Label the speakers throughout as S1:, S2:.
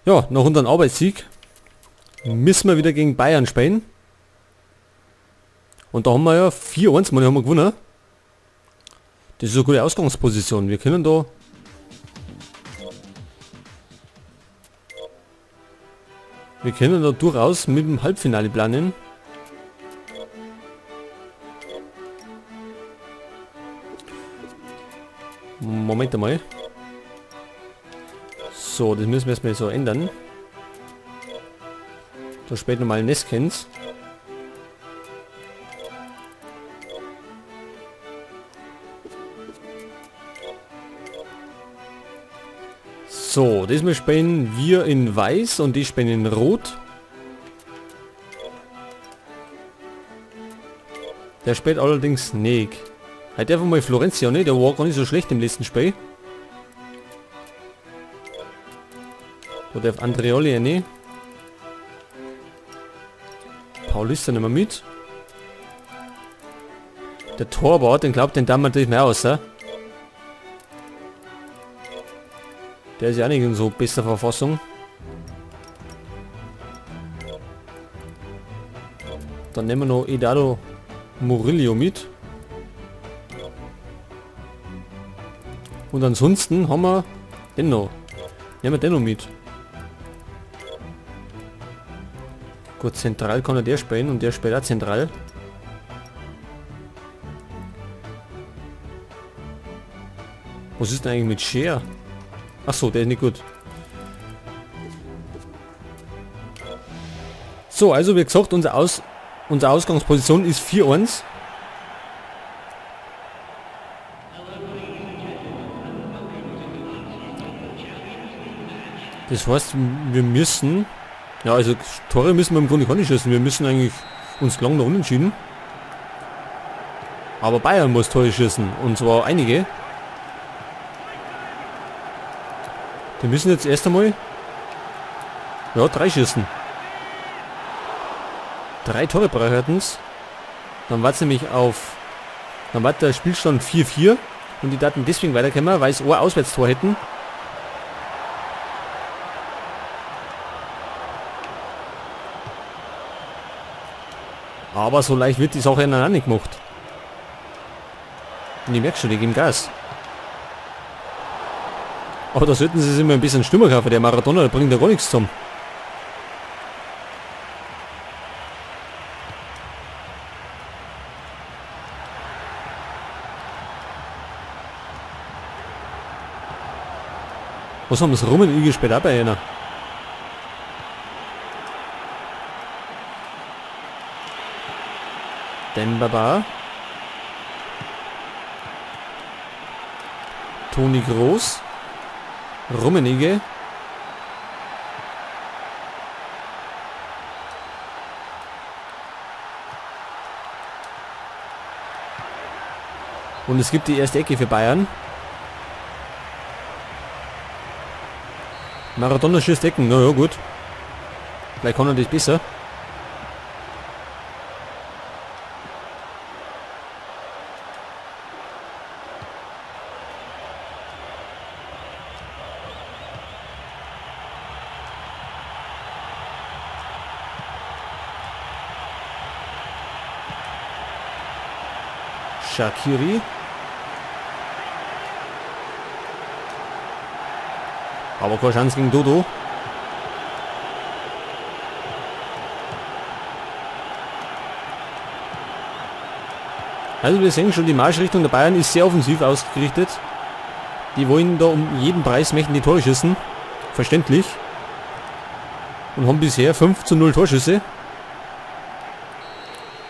S1: Ja, nach unserem Arbeitssieg müssen wir wieder gegen Bayern spielen. Und da haben wir ja 4-1 mal haben wir gewonnen. Das ist eine gute Ausgangsposition. Wir können da durchaus mit dem Halbfinale planen. Moment einmal. So, das müssen wir erstmal so ändern. Da spielt nochmal Neskens. So, diesmal spielen wir in Weiß und die spielen in Rot. Der spielt allerdings nicht. Halt einfach mal Florentia, ne? Der war gar nicht so schlecht im letzten Spiel. Da darf Andreoli ne? Paulista nicht mehr mit. Der Torwart, den glaubt den dann natürlich mehr aus, ja? Der ist ja auch nicht in so bester Verfassung. Dann nehmen wir noch Edado Murillo mit. Und ansonsten haben wir den noch. Nehmen wir den noch mit. Gut, zentral kann er der spielen und der spielt auch zentral. Was ist denn eigentlich mit Scheer? Achso, der ist nicht gut. So, also wie gesagt, unsere Ausgangsposition ist 4-1. Das heißt, wir müssen... Ja, also Tore müssen wir im Grunde gar nicht schießen. Wir müssen eigentlich uns lang nach unentschieden. Aber Bayern muss Tore schießen. Und zwar einige. Die müssen jetzt erst einmal... Ja, 3 schießen. 3 Tore brauchen. Dann war es nämlich auf... Dann war der Spielstand 4-4. Und die Daten deswegen weiterkommen, weil es ein Auswärtstor hätten. Aber so leicht wird die Sache dann auch nicht gemacht. Und ich merke schon, die geben Gas. Aber da sollten sie sich immer ein bisschen Stimme kaufen. Der Maradona, der bringt ja gar nichts zusammen. Was haben das Rummen gespielt auch bei einer? Dembaba. Toni Groß. Rummenigge. Und es gibt die erste Ecke für Bayern. Maradona schießt Ecken, naja gut. Vielleicht kann er das besser. Shaqiri. Aber keine Chance gegen Dodo. Also wir sehen schon, die Marschrichtung der Bayern ist sehr offensiv ausgerichtet. Die wollen da um jeden Preis möchten die Tore schießen. Verständlich. Und haben bisher 5:0 Torschüsse.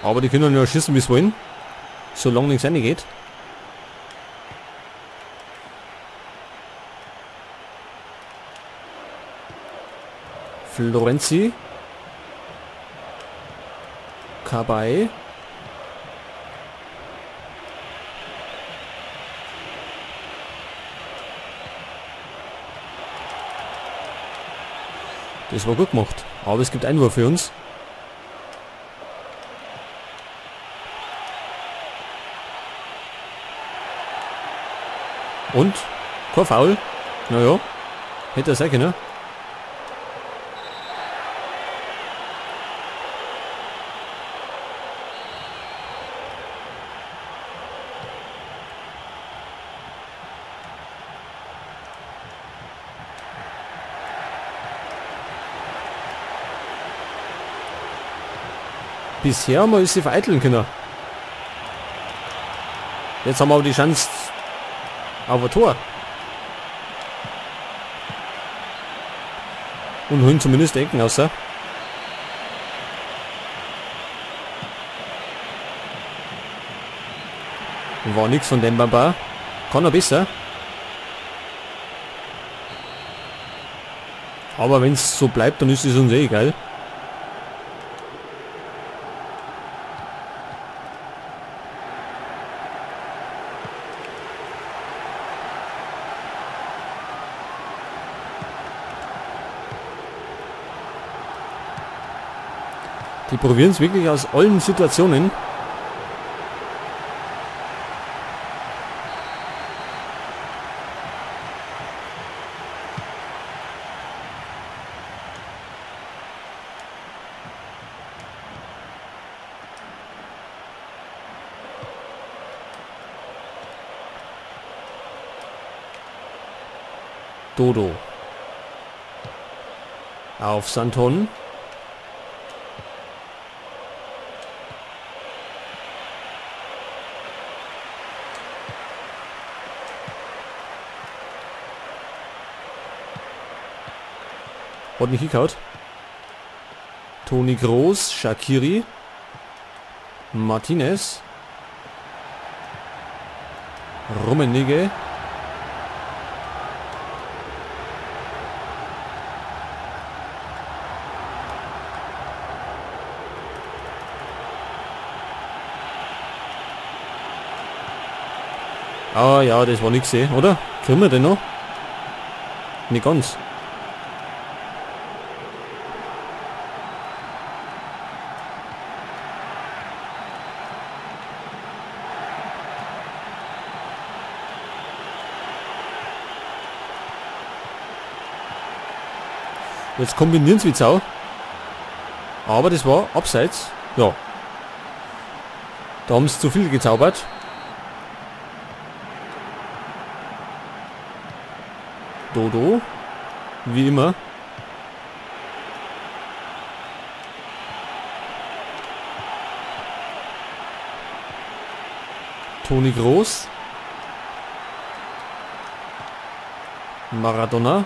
S1: Aber die können ja schießen, wie sie wollen. Solange nichts reingeht. Florenzi. Kabay. Das war gut gemacht. Aber es gibt Einwurf für uns. Und? Kein Foul. Naja. Hätte er sein können. bisher haben wir sie vereiteln können. Jetzt haben wir aber die Chance auf ein Tor. Und holen zumindest Ecken außer. War nichts von dem Baba. Kann er besser. Aber wenn es so bleibt, dann ist es uns eh egal. Die probieren es wirklich aus allen Situationen. Dodo. Auf Santon. Hat nicht gekaut. Toni Groß, Shaqiri. Martinez. Rummenigge. Ah ja, das war nix, oder? Kriegen wir den noch? Nicht ganz. Jetzt kombinieren sie wie Sau. Aber das war abseits. Ja. Da haben sie zu viel gezaubert. Dodo. Wie immer. Toni Groß. Maradona.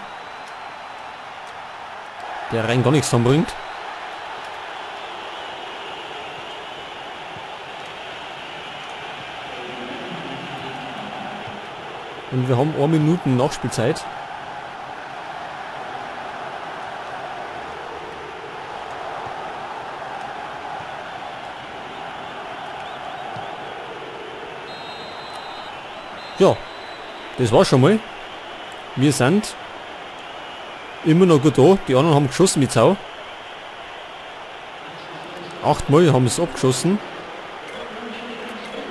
S1: Der rein gar nichts dran bringt. Und wir haben 1 Minute Nachspielzeit. Ja, das war's schon mal. Wir sind immer noch gut da. Die anderen haben geschossen mit Sau. 8 Mal haben sie abgeschossen.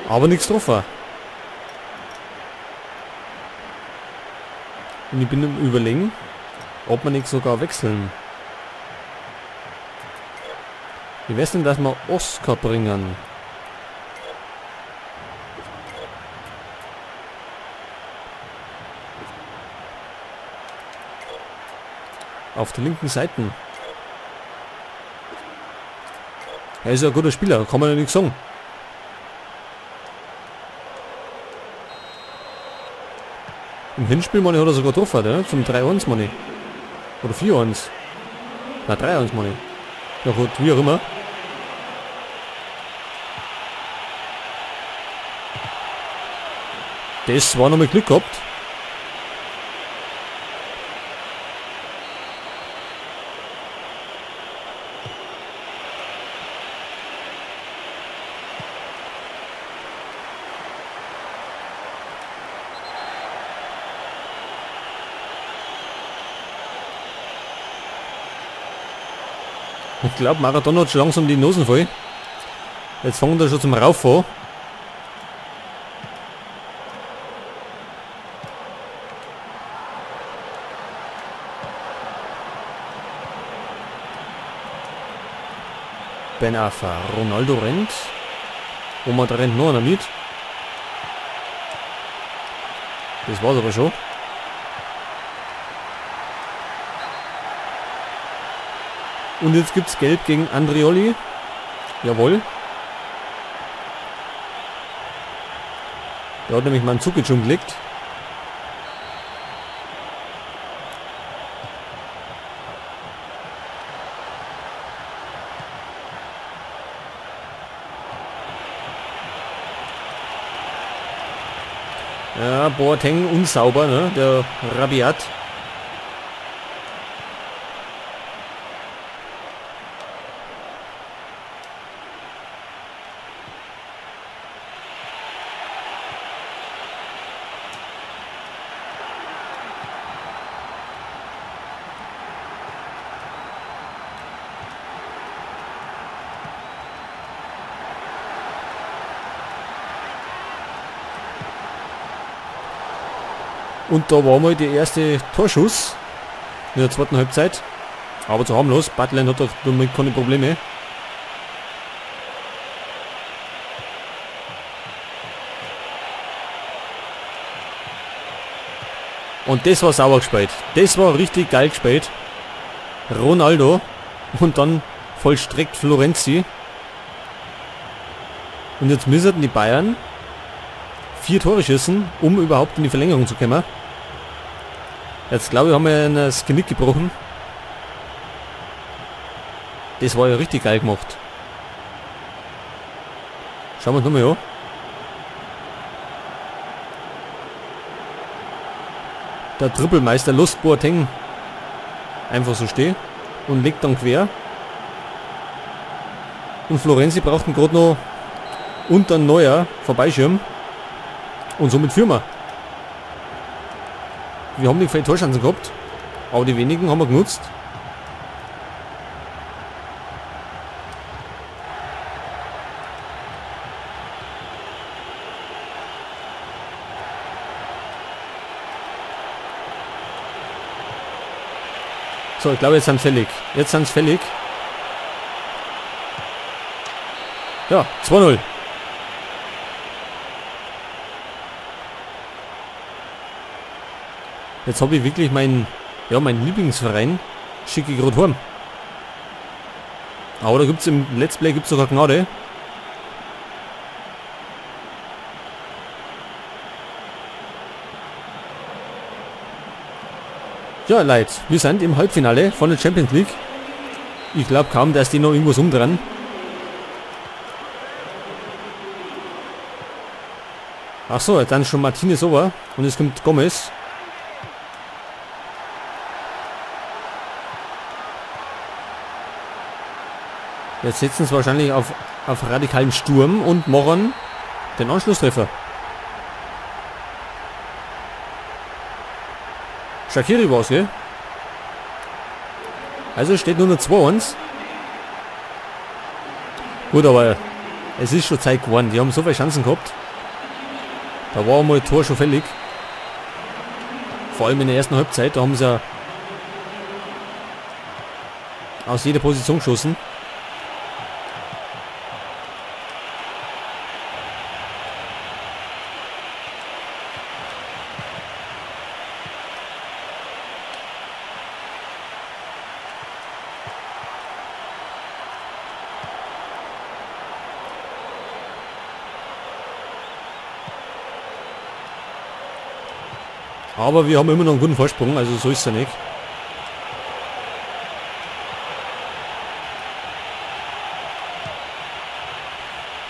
S1: Aber nichts getroffen. Und ich bin am Überlegen, ob wir nicht sogar wechseln. Wir wissen, dass wir Oscar bringen. Auf der linken Seite. Er ist ja ein guter Spieler, kann man ja nichts sagen. Im Hinspiel, Manni, hat er sogar getroffen, ja? Zum 3-1, Manni. Oder 4-1. Na, 3-1, Manni. Ja gut, wie auch immer. Das war noch mal Glück gehabt. Ich glaube, Maradona hat schon langsam die Nosen voll. Jetzt fangen wir schon zum Rauffahren. Ben Arfa, Ronaldo rennt. Oma, da rennt noch einer mit. Das war's aber schon. Und jetzt gibt es Gelb gegen Andrioli. Jawohl. Der hat nämlich mal einen Zuckic umgelegt. Ja, Boateng unsauber, ne? Der Rabiat. Und da war mal der erste Torschuss in der zweiten Halbzeit. Aber zu harmlos. Butland hat damit keine Probleme. Und das war sauber gespielt. Das war richtig geil gespielt. Ronaldo. Und dann vollstreckt Florenzi. Und jetzt müssten die Bayern 4 Tore schießen, um überhaupt in die Verlängerung zu kommen. Jetzt glaube ich, haben wir das Genick gebrochen. Das war ja richtig geil gemacht. Schauen wir uns nochmal an. Der Trippelmeister lässt Boateng einfach so stehen und legt dann quer. Und Florenzi braucht ihn gerade noch unter Neuer vorbeischirmen. Und somit führen wir. Wir haben nicht viele Torchancen gehabt, aber die wenigen haben wir genutzt. So, ich glaube, jetzt sind sie fällig. Jetzt sind sie fällig. Ja, 2-0. Jetzt habe ich wirklich meinen Lieblingsverein schicke gerade heim. Aber da gibt es im Let's Play sogar Gnade. Ja, Leute, wir sind im Halbfinale von der Champions League. Ich glaube kaum, dass die noch irgendwas umdrehen. Ach so, dann schon Martinez over und es kommt Gomez. Jetzt setzen sie wahrscheinlich auf radikalen Sturm und machen den Anschlusstreffer. Shaqiri war's, gell? Also steht nur noch 2-1. Gut, aber es ist schon Zeit geworden. Die haben so viele Chancen gehabt. Da war mal Tor schon fällig. Vor allem in der ersten Halbzeit. Da haben sie ja aus jeder Position geschossen. Aber wir haben immer noch einen guten Vorsprung, also so ist es ja nicht.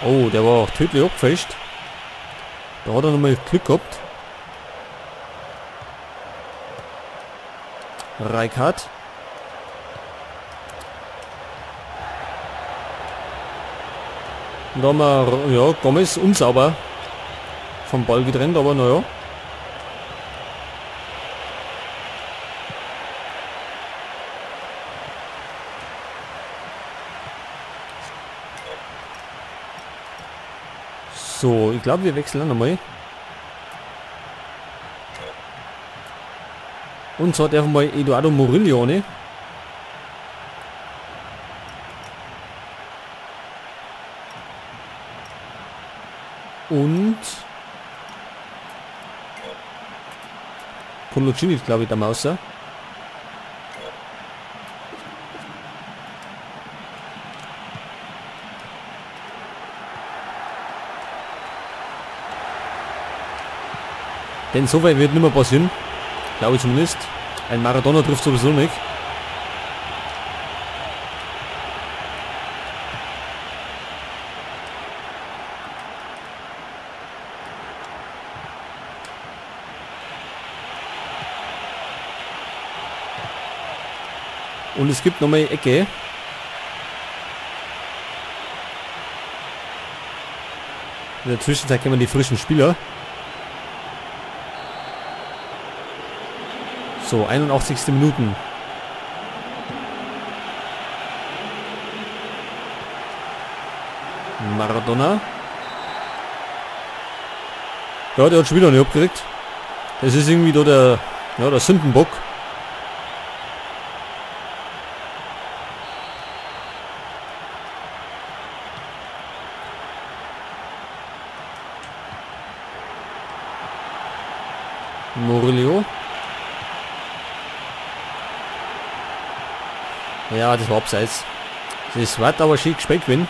S1: Oh, der war auch tödlich abgefälscht. Da hat er nochmal Glück gehabt. Rijkaard. Und da haben wir, ja, Gomez unsauber vom Ball getrennt, aber naja. So, ich glaube, wir wechseln nochmal. Und zwar der mal Eduardo Murillo, ne? Und Coloccini, glaube ich, der Mauser. Denn so weit wird nicht mehr passieren. Glaube ich zumindest. Ein Maradona trifft sowieso nicht. Und es gibt nochmal Ecke. In der Zwischenzeit kennen wir die frischen Spieler. So, 81. Minuten. Maradona. Ja, der hat schon wieder nicht abgekriegt. Das ist irgendwie da der Sündenbock. Murillo. Ja, das war abseits. Das wird aber schick gespielt werden.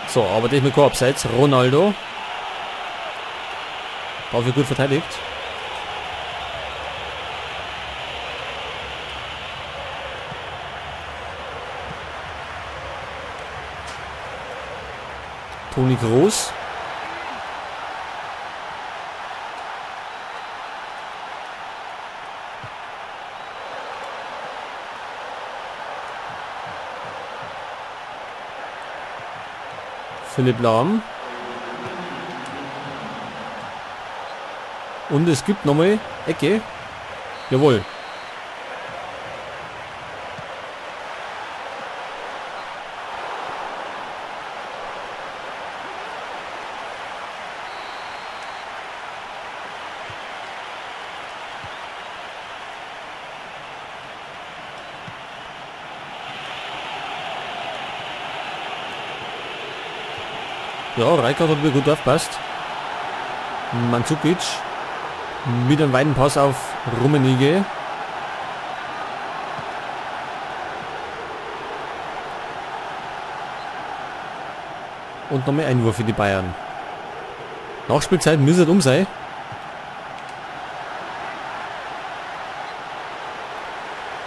S1: So, aber das mit kein Abseits. Ronaldo. Dafür gut verteidigt. Toni Kroos. Philipp Lahm. Und es gibt nochmal Ecke. Jawohl. Ja, Rijkaard hat wieder gut aufgepasst. Mandzukic mit einem weiten Pass auf Rummenigge. Und nochmal Einwurf für die Bayern. Nachspielzeit müsste um sein.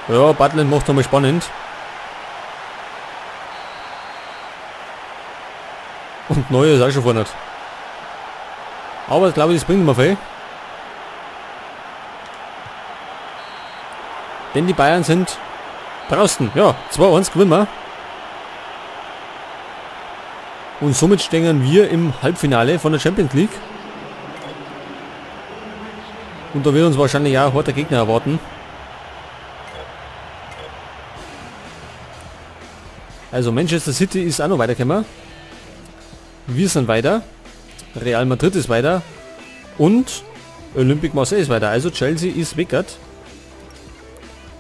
S1: Ja, Butland macht nochmal spannend. Und Neuer ist auch schon vorne. Aber ich glaube, das bringt mir viel. Denn die Bayern sind draußen. Ja, 2-1 gewinnen wir. Und somit stehen wir im Halbfinale von der Champions League. Und da wird uns wahrscheinlich auch ein harter Gegner erwarten. Also Manchester City ist auch noch weitergekommen. Wir sind weiter. Real Madrid ist weiter. Und Olympique Marseille ist weiter. Also Chelsea ist weggert.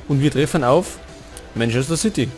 S1: Und wir treffen auf Manchester City.